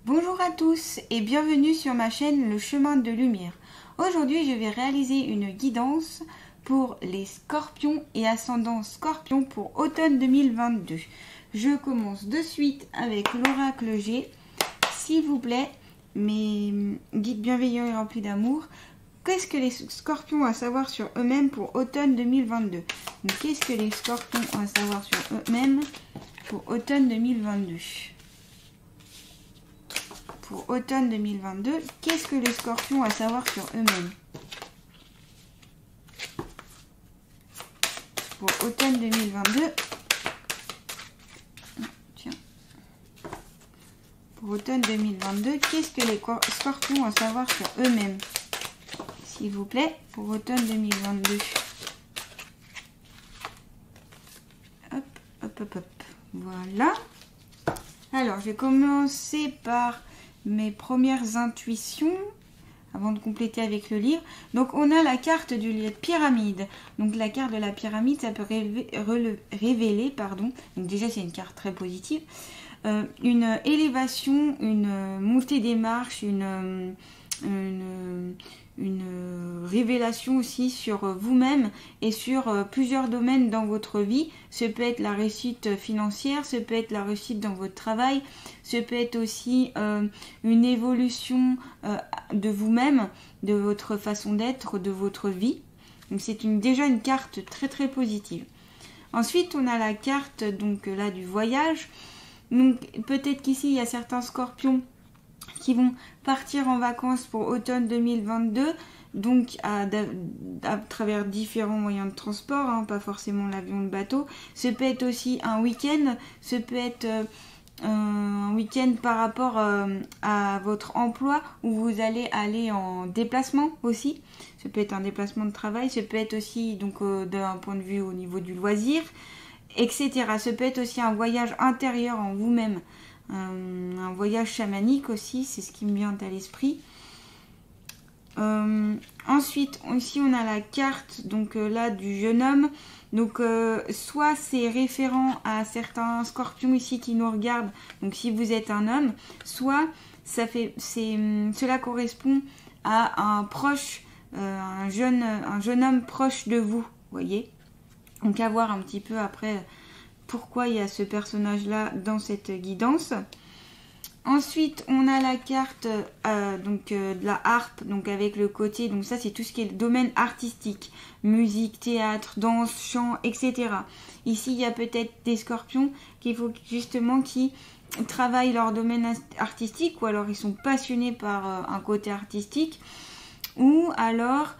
Bonjour à tous et bienvenue sur ma chaîne Le Chemin de Lumière. Aujourd'hui je vais réaliser une guidance pour les scorpions et ascendants scorpions pour automne 2022. Je commence de suite avec l'oracle G. S'il vous plaît, mes guides bienveillants et remplis d'amour, qu'est-ce que les scorpions ont à savoir sur eux-mêmes pour automne 2022? Donc qu'est-ce que les scorpions ont à savoir sur eux-mêmes pour automne 2022? Pour automne 2022, qu'est-ce que les scorpions ont à savoir sur eux-mêmes? Pour automne 2022, tiens. Pour automne 2022, qu'est-ce que les scorpions ont à savoir sur eux-mêmes? S'il vous plaît, pour automne 2022. Hop, hop, hop, hop. Voilà. Alors, je vais commencer par mes premières intuitions avant de compléter avec le livre. Donc on a la carte de la pyramide. Donc la carte de la pyramide, ça peut révéler, donc déjà c'est une carte très positive, une élévation, une montée des marches, une révélation aussi sur vous-même et sur plusieurs domaines dans votre vie. Ce peut être la réussite financière, ce peut être la réussite dans votre travail, ce peut être aussi une évolution de vous-même, de votre façon d'être, de votre vie. Donc c'est déjà une carte très très positive. Ensuite on a la carte donc là du voyage. Donc peut-être qu'ici il y a certains scorpions qui vont partir en vacances pour automne 2022, donc à travers différents moyens de transport, pas forcément l'avion, le bateau. Ce peut être aussi un week-end, ce peut être un week-end par rapport à votre emploi où vous allez aller en déplacement aussi. Ce peut être un déplacement de travail, ce peut être aussi donc d'un point de vue au niveau du loisir, etc. Ce peut être aussi un voyage intérieur en vous-même. Un voyage chamanique aussi, c'est ce qui me vient à l'esprit. Ensuite, ici on a la carte donc là du jeune homme. Donc soit c'est référent à certains scorpions ici qui nous regardent. Donc si vous êtes un homme, soit cela correspond à un proche, un jeune homme proche de vous, voyez. Donc à voir un petit peu après pourquoi il y a ce personnage-là dans cette guidance. Ensuite, on a la carte de la harpe, donc avec le côté, donc ça c'est tout ce qui est le domaine artistique, musique, théâtre, danse, chant, etc. Ici, il y a peut-être des scorpions qui travaillent leur domaine artistique, ou alors ils sont passionnés par un côté artistique, ou alors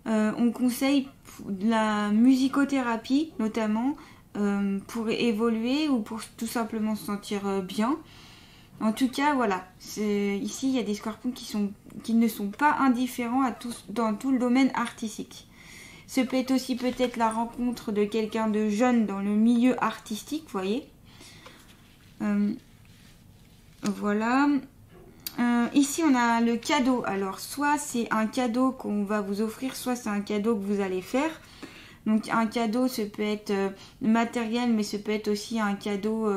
on conseille la musicothérapie notamment, pour évoluer ou pour tout simplement se sentir bien. En tout cas, voilà. Ici, il y a des scorpions qui ne sont pas indifférents dans tout le domaine artistique. Ce peut être aussi peut-être la rencontre de quelqu'un de jeune dans le milieu artistique, vous voyez. Voilà. Ici, on a le cadeau. Alors, soit c'est un cadeau qu'on va vous offrir, soit c'est un cadeau que vous allez faire. Donc un cadeau, ça peut être matériel, mais ça peut être aussi un cadeau,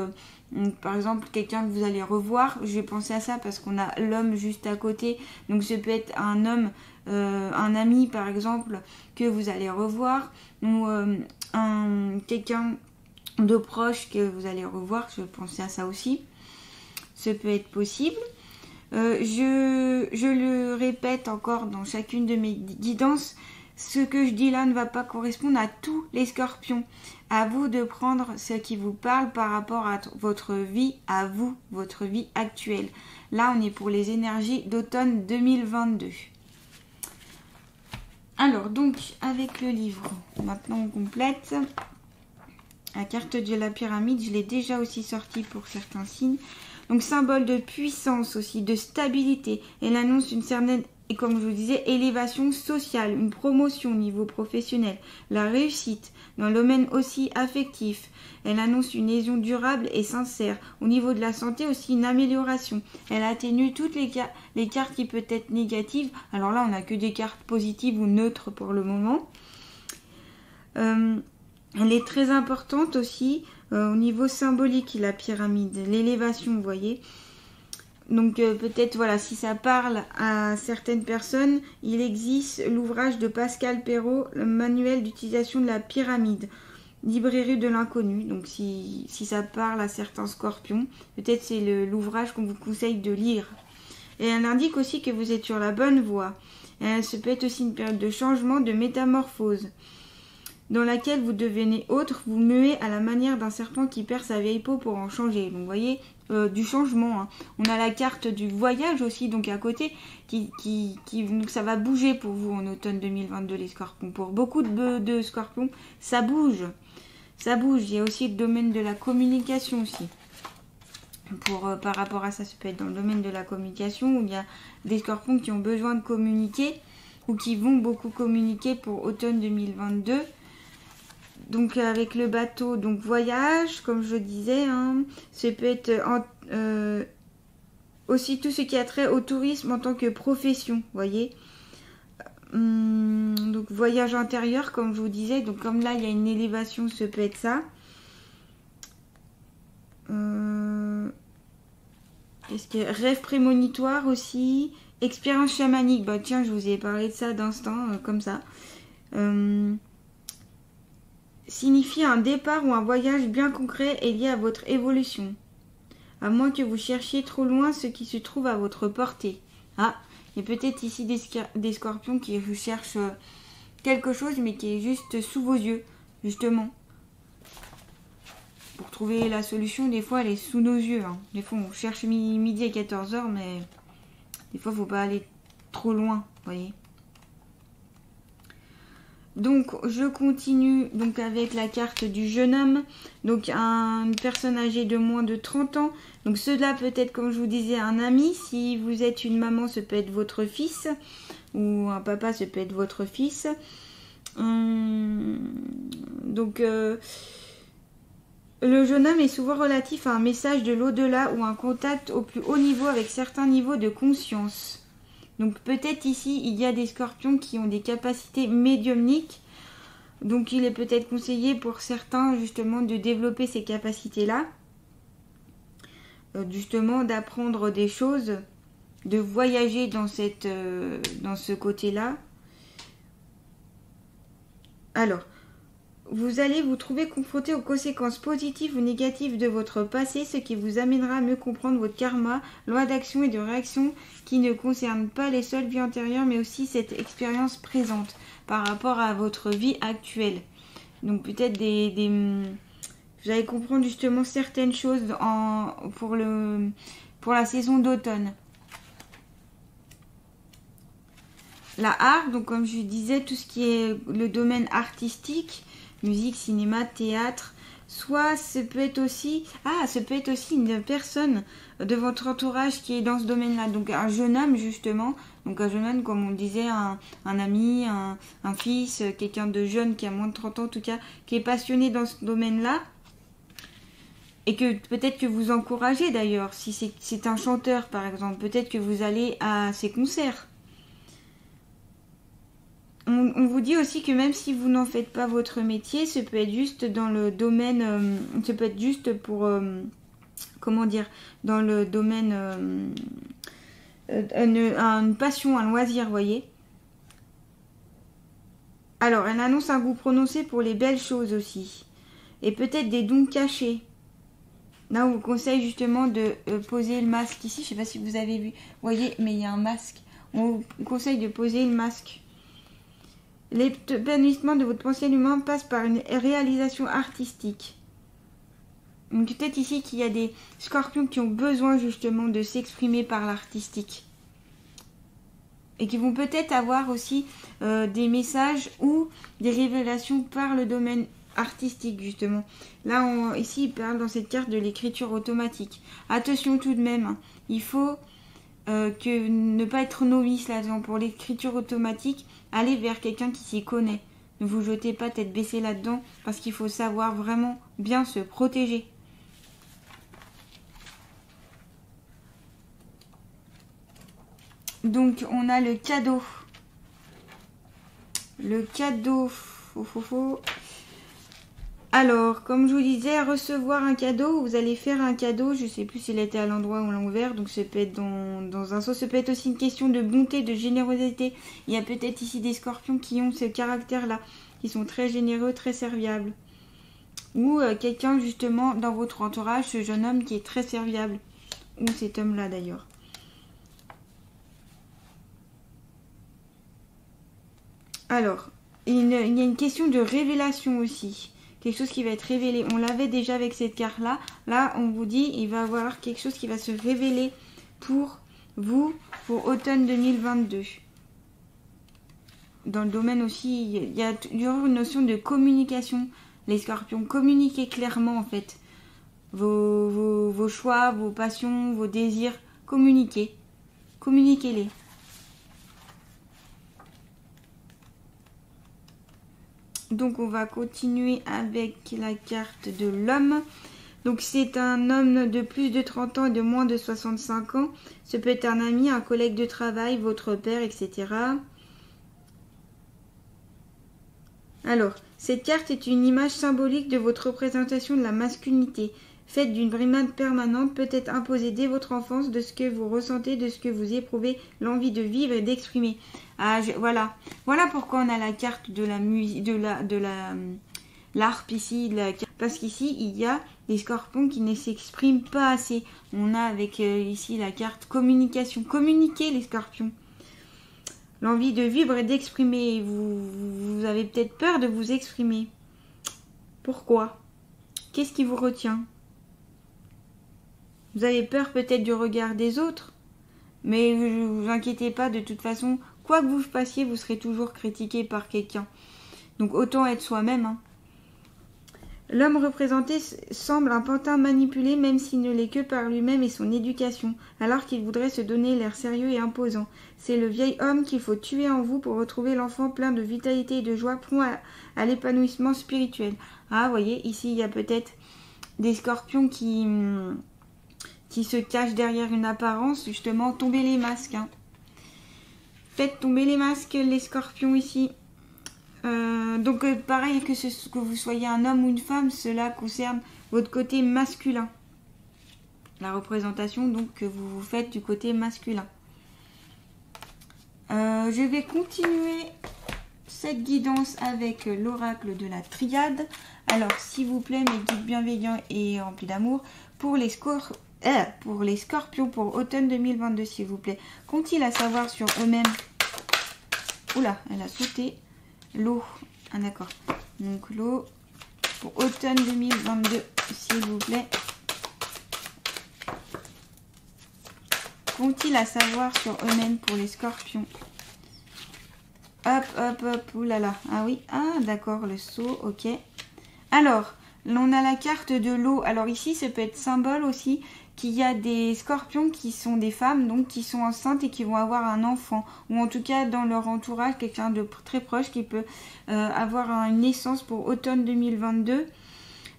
par exemple quelqu'un que vous allez revoir. Je vais penser à ça parce qu'on a l'homme juste à côté. Donc ça peut être un homme, un ami par exemple, que vous allez revoir. Ou quelqu'un de proche que vous allez revoir. Je vais penser à ça aussi. Ça peut être possible. Je le répète encore dans chacune de mes guidances. Ce que je dis là ne va pas correspondre à tous les scorpions. À vous de prendre ce qui vous parle par rapport à votre vie, à vous, votre vie actuelle. Là, on est pour les énergies d'automne 2022. Alors, donc, avec le livre, maintenant on complète. La carte de la pyramide, je l'ai déjà aussi sortie pour certains signes. Donc, symbole de puissance aussi, de stabilité. Elle annonce une certaine... Et comme je vous disais, élévation sociale, une promotion au niveau professionnel, la réussite dans le domaine aussi affectif. Elle annonce une liaison durable et sincère. Au niveau de la santé aussi, une amélioration. Elle atténue toutes les cartes qui peuvent être négatives. Alors là, on n'a que des cartes positives ou neutres pour le moment. Elle est très importante aussi au niveau symbolique, la pyramide, l'élévation, vous voyez. Donc peut-être, voilà, si ça parle à certaines personnes, il existe l'ouvrage de Pascal Perrault, le manuel d'utilisation de la pyramide, librairie de l'inconnu. Donc si ça parle à certains scorpions, peut-être c'est l'ouvrage qu'on vous conseille de lire. Et elle indique aussi que vous êtes sur la bonne voie. Et ça peut être aussi une période de changement, de métamorphose, dans laquelle vous devenez autre, vous muez à la manière d'un serpent qui perd sa vieille peau pour en changer. Donc vous voyez, du changement. Hein. On a la carte du voyage aussi, donc à côté, donc ça va bouger pour vous en automne 2022, les scorpions. Pour beaucoup de scorpions, ça bouge. Ça bouge. Il y a aussi le domaine de la communication aussi. Par rapport à ça, ça peut être dans le domaine de la communication, où il y a des scorpions qui ont besoin de communiquer, ou qui vont beaucoup communiquer pour automne 2022. Donc avec le bateau, donc voyage, comme je disais, hein, ça peut être aussi tout ce qui a trait au tourisme en tant que profession, voyez. Donc voyage intérieur, comme je vous disais, donc comme là il y a une élévation, ça peut être ça. Qu'est-ce qu'il y a ? Rêve prémonitoire aussi, expérience chamanique, bah tiens, je vous ai parlé de ça d'instant, comme ça. Signifie un départ ou un voyage bien concret et lié à votre évolution. À moins que vous cherchiez trop loin ce qui se trouve à votre portée. Ah, il y a peut-être ici des scorpions qui cherchent quelque chose mais qui est juste sous vos yeux, justement. Pour trouver la solution, des fois elle est sous nos yeux. Hein. Des fois on cherche midi à 14h, mais des fois il ne faut pas aller trop loin, vous voyez. Donc je continue donc avec la carte du jeune homme, donc une personne âgée de moins de 30 ans. Donc cela peut être, comme je vous disais, un ami. Si vous êtes une maman, ce peut être votre fils, ou un papa, ce peut être votre fils. Donc le jeune homme est souvent relatif à un message de l'au-delà ou un contact au plus haut niveau avec certains niveaux de conscience. Donc peut-être ici, il y a des scorpions qui ont des capacités médiumniques. Donc il est peut-être conseillé pour certains justement de développer ces capacités-là. Justement d'apprendre des choses, de voyager dans ce côté-là. Alors, vous allez vous trouver confronté aux conséquences positives ou négatives de votre passé, ce qui vous amènera à mieux comprendre votre karma, loi d'action et de réaction qui ne concernent pas les seules vies antérieures, mais aussi cette expérience présente par rapport à votre vie actuelle. Donc peut-être vous allez comprendre justement certaines choses pour la saison d'automne. La art, donc comme je disais, tout ce qui est le domaine artistique, musique, cinéma, théâtre, soit ça peut être aussi une personne de votre entourage qui est dans ce domaine-là. Donc un jeune homme justement, donc un jeune homme comme on disait, un ami, un fils, quelqu'un de jeune qui a moins de 30 ans en tout cas, qui est passionné dans ce domaine-là. Et que peut-être que vous encouragez d'ailleurs, si c'est un chanteur par exemple, peut-être que vous allez à ses concerts. On vous dit aussi que même si vous n'en faites pas votre métier, ça peut être juste dans le domaine, ça peut être juste pour, dans le domaine, une passion, un loisir, voyez. Alors, elle annonce un goût prononcé pour les belles choses aussi. Et peut-être des dons cachés. Là, on vous conseille justement de poser le masque ici. Je ne sais pas si vous avez vu, voyez, mais il y a un masque. On vous conseille de poser le masque. L'épanouissement de votre potentiel humain passe par une réalisation artistique. Donc peut-être ici qu'il y a des scorpions qui ont besoin justement de s'exprimer par l'artistique. Et qui vont peut-être avoir aussi des messages ou des révélations par le domaine artistique justement. Là, ici, il parle dans cette carte de l'écriture automatique. Attention tout de même, hein, il faut que ne pas être novice là-dedans. Pour l'écriture automatique, allez vers quelqu'un qui s'y connaît. Ne vous jetez pas tête baissée là-dedans parce qu'il faut savoir vraiment bien se protéger. Donc on a le cadeau. Le cadeau. Alors, comme je vous disais, recevoir un cadeau, vous allez faire un cadeau, je ne sais plus s'il était à l'endroit ou à l'envers, donc ça peut être dans un sens, ça peut être aussi une question de bonté, de générosité. Il y a peut-être ici des scorpions qui ont ce caractère-là, qui sont très généreux, très serviables. Ou quelqu'un justement dans votre entourage, ce jeune homme qui est très serviable, ou cet homme-là d'ailleurs. Alors, il y a une question de révélation aussi. Quelque chose qui va être révélé. On l'avait déjà avec cette carte-là. Là, on vous dit, il va y avoir quelque chose qui va se révéler pour vous, pour automne 2022. Dans le domaine aussi, il y aura une notion de communication. Les scorpions, communiquez clairement en fait. Vos choix, vos passions, vos désirs, communiquez. Communiquez-les. Donc on va continuer avec la carte de l'homme. Donc c'est un homme de plus de 30 ans et de moins de 65 ans. Ce peut être un ami, un collègue de travail, votre père, etc. Alors, cette carte est une image symbolique de votre représentation de la masculinité. Faite d'une brimade permanente, peut-être imposée dès votre enfance de ce que vous ressentez, de ce que vous éprouvez, l'envie de vivre et d'exprimer. Ah, voilà. Voilà pourquoi on a la carte de la musique, l'harpe ici, parce qu'ici il y a des scorpions qui ne s'expriment pas assez. On a avec ici la carte communication. Communiquez les scorpions. L'envie de vivre et d'exprimer. Vous avez peut-être peur de vous exprimer. Pourquoi? Qu'est-ce qui vous retient? Vous avez peur peut-être du regard des autres, mais ne vous inquiétez pas, de toute façon, quoi que vous fassiez, vous serez toujours critiqué par quelqu'un. Donc autant être soi-même. Hein. L'homme représenté semble un pantin manipulé, même s'il ne l'est que par lui-même et son éducation, alors qu'il voudrait se donner l'air sérieux et imposant. C'est le vieil homme qu'il faut tuer en vous pour retrouver l'enfant plein de vitalité et de joie, prompt à l'épanouissement spirituel. Ah, voyez, ici, il y a peut-être des scorpions qui se cachent derrière une apparence, justement, tombez les masques. Hein. Faites tomber les masques, les scorpions ici. Donc pareil que vous soyez un homme ou une femme, cela concerne votre côté masculin. La représentation donc que vous faites du côté masculin. Je vais continuer cette guidance avec l'oracle de la triade. Alors s'il vous plaît, mes guides bienveillants et remplis d'amour, pour les scorpions pour automne 2022 s'il vous plaît, qu'ont-ils à savoir sur eux-mêmes? Oula, elle a sauté. L'eau, ah d'accord, donc l'eau pour automne 2022 s'il vous plaît. Qu'ont-ils à savoir sur eux-mêmes pour les scorpions? Hop, hop, hop, oulala, ah oui, ah d'accord, le seau, ok. Alors, on a la carte de l'eau, alors ici ça peut être symbole aussi qu'il y a des scorpions qui sont des femmes, donc qui sont enceintes et qui vont avoir un enfant, ou en tout cas dans leur entourage, quelqu'un de très proche qui peut avoir une naissance pour automne 2022.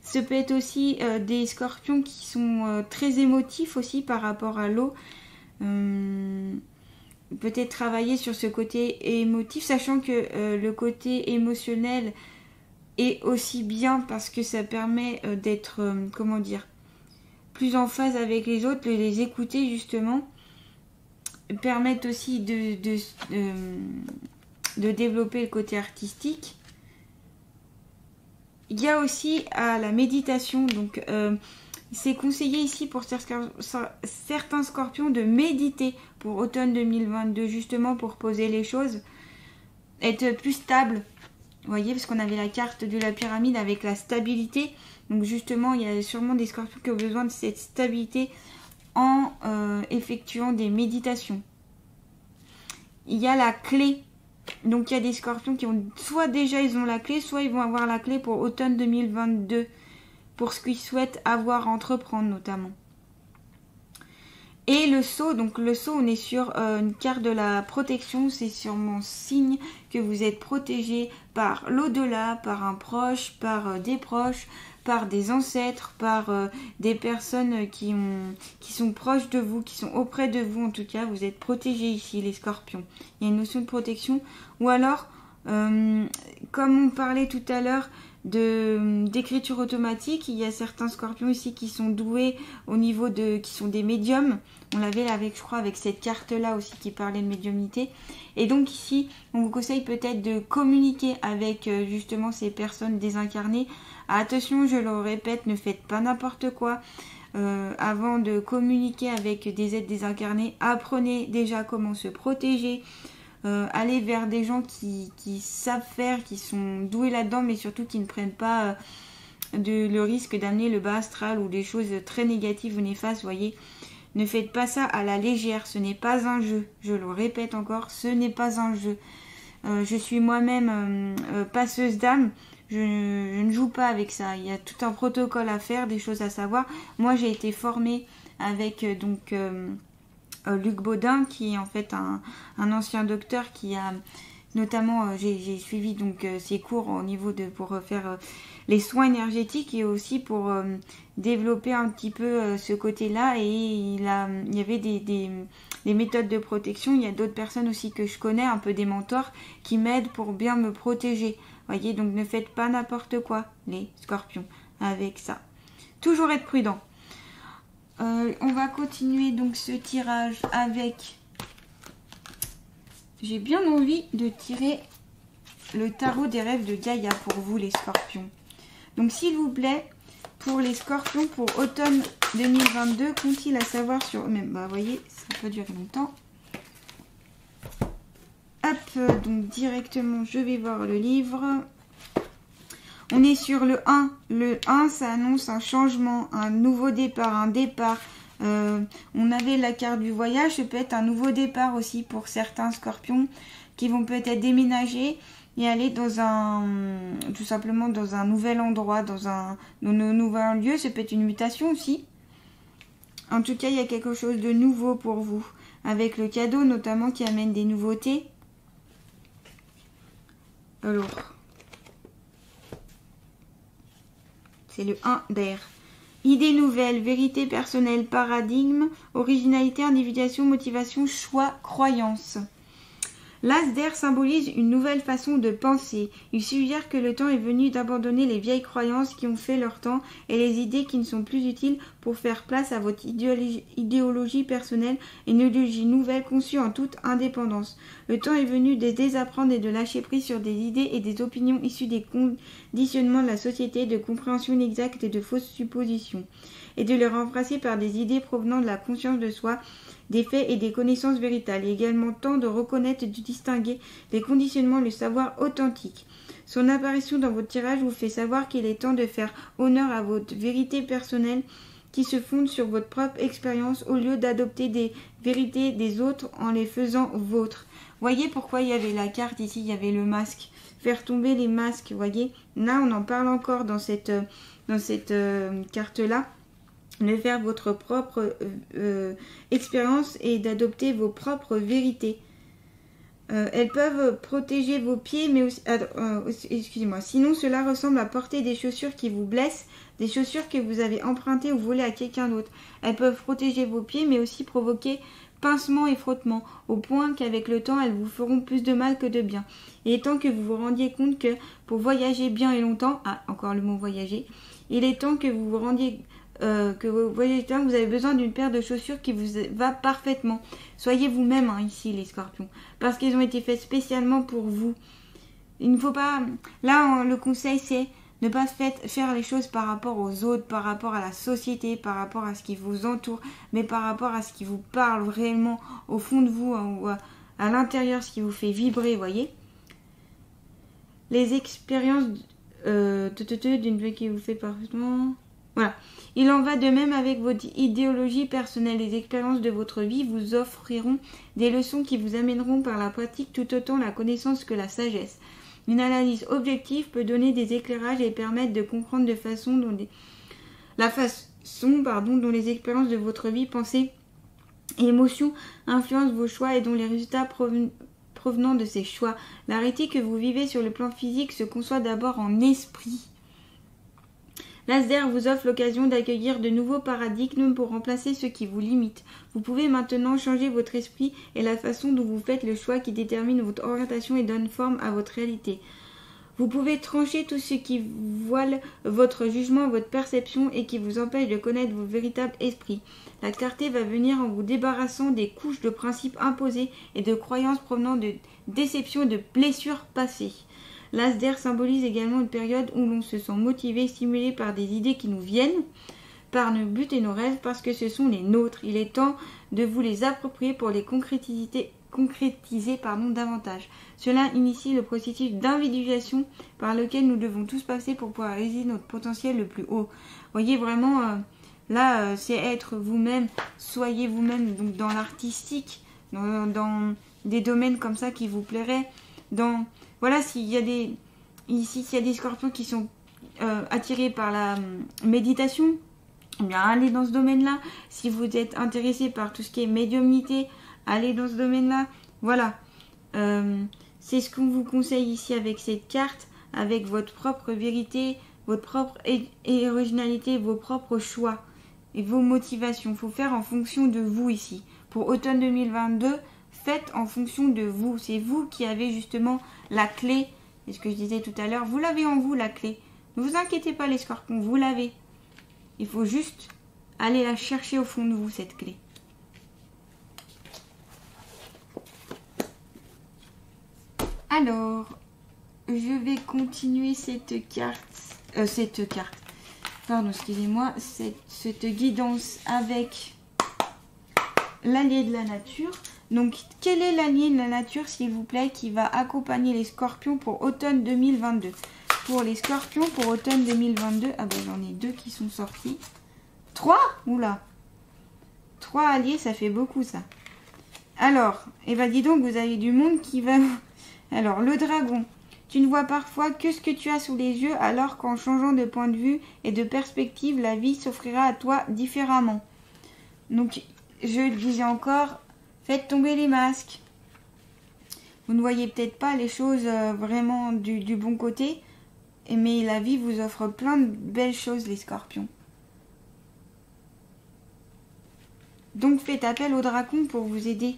Ce peut être aussi des scorpions qui sont très émotifs aussi par rapport à l'eau. Peut-être travailler sur ce côté émotif, sachant que le côté émotionnel est aussi bien parce que ça permet d'être, comment dire, plus en phase avec les autres, les écouter justement, permettent aussi de développer le côté artistique. Il y a aussi la méditation, donc c'est conseillé ici pour certains scorpions de méditer pour automne 2022, justement pour poser les choses, être plus stable. Vous voyez, parce qu'on avait la carte de la pyramide avec la stabilité. Donc justement, il y a sûrement des scorpions qui ont besoin de cette stabilité en effectuant des méditations. Il y a la clé. Donc il y a des scorpions qui ont soit déjà ils ont la clé, soit ils vont avoir la clé pour automne 2022. Pour ce qu'ils souhaitent avoir à entreprendre notamment. Et le sceau, donc le sceau, on est sur une carte de la protection, c'est sûrement signe que vous êtes protégé par l'au-delà, par un proche, par des proches, par des ancêtres, par des personnes qui sont proches de vous, qui sont auprès de vous en tout cas, vous êtes protégés ici les scorpions. Il y a une notion de protection, ou alors, comme on parlait tout à l'heure, d'écriture automatique. Il y a certains scorpions ici qui sont doués au niveau qui sont des médiums. On l'avait avec, je crois, avec cette carte-là aussi qui parlait de médiumnité. Et donc ici, on vous conseille peut-être de communiquer avec justement ces personnes désincarnées. Attention, je le répète, ne faites pas n'importe quoi. Avant de communiquer avec des êtres désincarnés, apprenez déjà comment se protéger. Allez vers des gens qui savent faire, qui sont doués là-dedans, mais surtout qui ne prennent pas le risque d'amener le bas astral ou des choses très négatives ou néfastes, voyez. Ne faites pas ça à la légère, ce n'est pas un jeu. Je le répète encore, ce n'est pas un jeu. Je suis moi-même passeuse d'âme, je ne joue pas avec ça. Il y a tout un protocole à faire, des choses à savoir. Moi, j'ai été formée avec Luc Baudin, qui est en fait un ancien docteur qui a notamment, j'ai suivi donc ses cours au niveau pour faire les soins énergétiques et aussi pour développer un petit peu ce côté-là. Et il y avait des méthodes de protection. Il y a d'autres personnes aussi que je connais, un peu des mentors, qui m'aident pour bien me protéger. Voyez, donc ne faites pas n'importe quoi, les scorpions, avec ça. Toujours être prudent. On va continuer donc ce tirage avec... J'ai bien envie de tirer le tarot des rêves de Gaïa pour vous, les scorpions. Donc s'il vous plaît, pour les scorpions, pour automne 2022, qu'ont-ils à savoir sur eux-mêmes? Bah, vous voyez, ça peut durer longtemps. Hop, donc directement, je vais voir le livre. On est sur le 1. Le 1, ça annonce un changement, un nouveau départ, un départ. On avait la carte du voyage, ça peut être un nouveau départ aussi pour certains scorpions qui vont peut-être déménager et aller tout simplement dans un nouvel endroit, dans un nouvel lieu. Ça peut être une mutation aussi. En tout cas, il y a quelque chose de nouveau pour vous, avec le cadeau notamment qui amène des nouveautés. Alors, c'est le 1 d'air. Idées nouvelles, vérité personnelle, paradigme, originalité, individuation, motivation, choix, croyance. L'as d'air symbolise une nouvelle façon de penser. Il suggère que le temps est venu d'abandonner les vieilles croyances qui ont fait leur temps et les idées qui ne sont plus utiles pour faire place à votre idéologie personnelle et une idéologie nouvelle conçue en toute indépendance. Le temps est venu de désapprendre et de lâcher prise sur des idées et des opinions issues des conditionnements de la société, de compréhension inexacte et de fausses suppositions, et de les remplacer par des idées provenant de la conscience de soi, des faits et des connaissances véritables. Il est également temps de reconnaître et de distinguer les conditionnements et le savoir authentique. Son apparition dans votre tirage vous fait savoir qu'il est temps de faire honneur à votre vérité personnelle qui se fonde sur votre propre expérience au lieu d'adopter des vérités des autres en les faisant vôtres. Voyez pourquoi il y avait la carte ici, il y avait le masque. Faire tomber les masques, voyez. Là, on en parle encore dans cette carte-là. De faire votre propre expérience et d'adopter vos propres vérités. Elles peuvent protéger vos pieds, mais aussi... excusez-moi. Sinon, cela ressemble à porter des chaussures qui vous blessent, des chaussures que vous avez empruntées ou volées à quelqu'un d'autre. Elles peuvent protéger vos pieds, mais aussi provoquer pincements et frottements, au point qu'avec le temps, elles vous feront plus de mal que de bien. Il est temps que vous vous rendiez compte que pour voyager bien et longtemps... Ah, encore le mot voyager. Il est temps que vous vous rendiez... que vous voyez, vous avez besoin d'une paire de chaussures qui vous va parfaitement. Soyez vous-même ici les scorpions, parce qu'ils ont été faits spécialement pour vous. Il ne faut pas... Là, le conseil, c'est ne pas faire les choses par rapport aux autres, par rapport à la société, par rapport à ce qui vous entoure, mais par rapport à ce qui vous parle réellement au fond de vous, ou à l'intérieur, ce qui vous fait vibrer, voyez. Les expériences d'une vie qui vous fait parfaitement... Voilà. Il en va de même avec votre idéologie personnelle. Les expériences de votre vie vous offriront des leçons qui vous amèneront par la pratique tout autant la connaissance que la sagesse. Une analyse objective peut donner des éclairages et permettre de comprendre la façon dont les expériences de votre vie, pensées et émotions influencent vos choix et dont les résultats provenant de ces choix. La réalité que vous vivez sur le plan physique se conçoit d'abord en esprit. L'Asder vous offre l'occasion d'accueillir de nouveaux paradigmes pour remplacer ceux qui vous limitent. Vous pouvez maintenant changer votre esprit et la façon dont vous faites le choix qui détermine votre orientation et donne forme à votre réalité. Vous pouvez trancher tout ce qui voile votre jugement, votre perception et qui vous empêche de connaître vos véritables esprits. La clarté va venir en vous débarrassant des couches de principes imposés et de croyances provenant de déceptions et de blessures passées. L'as d'air symbolise également une période où l'on se sent motivé, stimulé par des idées qui nous viennent, par nos buts et nos rêves, parce que ce sont les nôtres. Il est temps de vous les approprier pour les concrétiser davantage. Cela initie le processus d'individuation par lequel nous devons tous passer pour pouvoir réaliser notre potentiel le plus haut. Voyez vraiment, là, c'est être vous-même, soyez vous-même donc dans l'artistique, dans des domaines comme ça qui vous plairaient. Voilà, s'il y a des scorpions qui sont attirés par la méditation, eh bien allez dans ce domaine-là. Si vous êtes intéressé par tout ce qui est médiumnité, allez dans ce domaine-là. Voilà. C'est ce qu'on vous conseille ici avec cette carte, avec votre propre vérité, votre propre originalité, vos propres choix et vos motivations. Il faut faire en fonction de vous ici. Pour automne 2022, faites en fonction de vous. C'est vous qui avez justement la clé. C'est ce que je disais tout à l'heure. Vous l'avez en vous, la clé. Ne vous inquiétez pas les scorpions, vous l'avez. Il faut juste aller la chercher au fond de vous, cette clé. Alors, je vais continuer cette carte. Pardon, excusez-moi. Cette guidance avec l'allié de la nature. Donc, quel est l'allié de la nature, s'il vous plaît, qui va accompagner les scorpions pour automne 2022? Pour les scorpions, pour automne 2022, ah ben j'en ai 2 qui sont sortis. 3? Oula! 3 alliés, ça fait beaucoup ça. Alors, eh ben dis donc, vous avez du monde qui va... Alors, le dragon. Tu ne vois parfois que ce que tu as sous les yeux, alors qu'en changeant de point de vue et de perspective, la vie s'offrira à toi différemment. Donc, je le disais encore, faites tomber les masques. Vous ne voyez peut-être pas les choses vraiment du bon côté, mais la vie vous offre plein de belles choses, les scorpions. Donc, faites appel au dragon pour vous aider.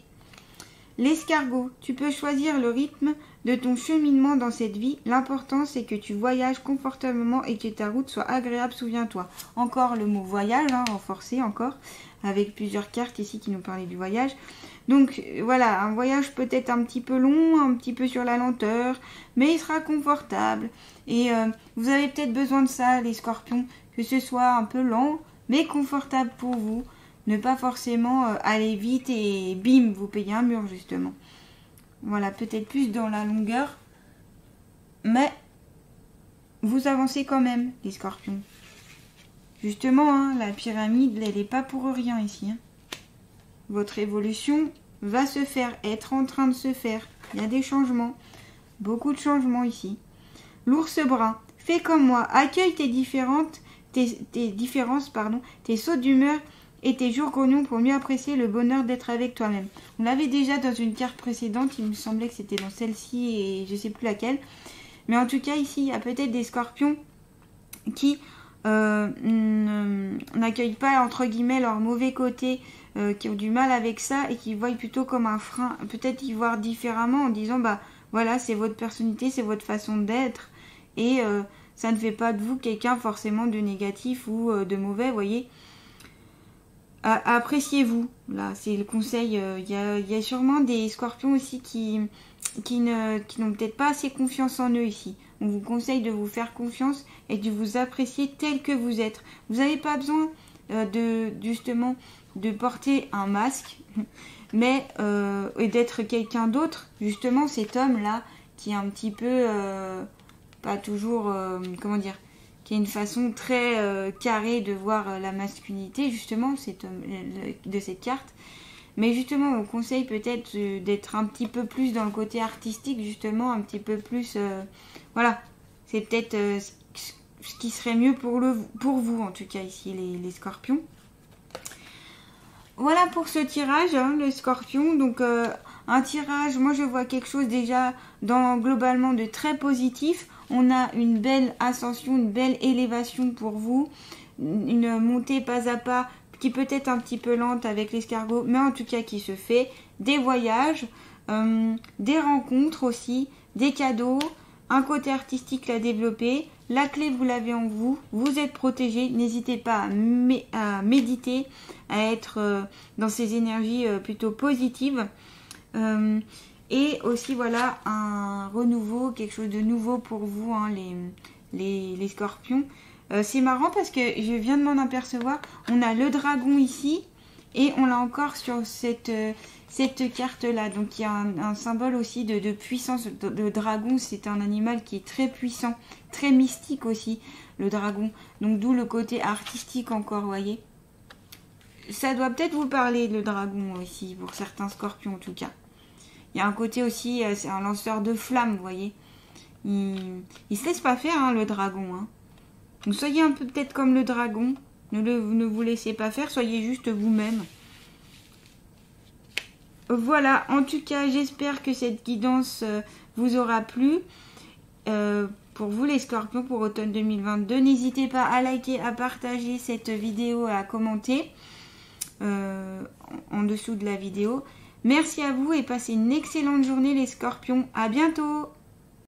L'escargot, tu peux choisir le rythme de ton cheminement dans cette vie. L'important, c'est que tu voyages confortablement et que ta route soit agréable, souviens-toi. Encore le mot voyage, renforcé encore, avec plusieurs cartes ici qui nous parlaient du voyage. Donc voilà, un voyage peut-être un petit peu long, un petit peu sur la lenteur, mais il sera confortable. Et vous avez peut-être besoin de ça, les scorpions, que ce soit un peu lent, mais confortable pour vous. Ne pas forcément aller vite et bim, vous payez un mur justement. Voilà, peut-être plus dans la longueur. Mais vous avancez quand même, les scorpions. Justement, la pyramide, elle n'est pas pour rien ici. Votre évolution va se faire, être en train de se faire. Il y a des changements. Beaucoup de changements ici. L'ours brun, fais comme moi. Accueille tes différences, tes sautes d'humeur et tes jours grognons pour mieux apprécier le bonheur d'être avec toi-même. On l'avait déjà dans une carte précédente, il me semblait que c'était dans celle-ci et je ne sais plus laquelle. Mais en tout cas, ici, il y a peut-être des scorpions qui n'accueillent pas, entre guillemets, leur mauvais côté, qui ont du mal avec ça et qui voient plutôt comme un frein. Peut-être y voir différemment en disant, bah voilà, c'est votre personnalité, c'est votre façon d'être et ça ne fait pas de vous quelqu'un forcément de négatif ou de mauvais, vous voyez. Appréciez-vous, là c'est le conseil. Il y a sûrement des scorpions aussi qui n'ont peut-être pas assez confiance en eux ici. On vous conseille de vous faire confiance et de vous apprécier tel que vous êtes. Vous n'avez pas besoin justement de porter un masque, mais et d'être quelqu'un d'autre. Justement cet homme-là qui est un petit peu pas toujours, comment dire, qui a une façon très carrée de voir la masculinité, justement, de cette carte. Mais justement, on conseille peut-être d'être un petit peu plus dans le côté artistique, justement, un petit peu plus... voilà, c'est peut-être ce qui serait mieux pour vous, en tout cas, ici, les scorpions. Voilà pour ce tirage, le scorpion. Donc, un tirage, moi, je vois quelque chose déjà globalement de très positif. On a une belle ascension, une belle élévation pour vous, une montée pas à pas qui peut être un petit peu lente avec l'escargot, mais en tout cas qui se fait, des voyages, des rencontres aussi, des cadeaux, un côté artistique à développer. La clé, vous l'avez en vous. Vous êtes protégé. N'hésitez pas à méditer, à être dans ces énergies plutôt positives. Et aussi, voilà, un renouveau, quelque chose de nouveau pour vous, hein, les scorpions. C'est marrant parce que je viens de m'en apercevoir. On a le dragon ici et on l'a encore sur cette carte-là. Donc, il y a un symbole aussi de puissance. Le dragon, c'est un animal qui est très puissant, très mystique aussi, le dragon. Donc, d'où le côté artistique encore, vous voyez. Ça doit peut-être vous parler, le dragon aussi, pour certains scorpions en tout cas. Il y a un côté aussi, c'est un lanceur de flammes, vous voyez. Il se laisse pas faire, hein, le dragon. Hein. Donc soyez un peu peut-être comme le dragon. Ne vous laissez pas faire, soyez juste vous-même. Voilà, en tout cas, j'espère que cette guidance vous aura plu. Pour vous les scorpions, pour automne 2022. N'hésitez pas à liker, à partager cette vidéo, à commenter en dessous de la vidéo. Merci à vous et passez une excellente journée les scorpions. À bientôt!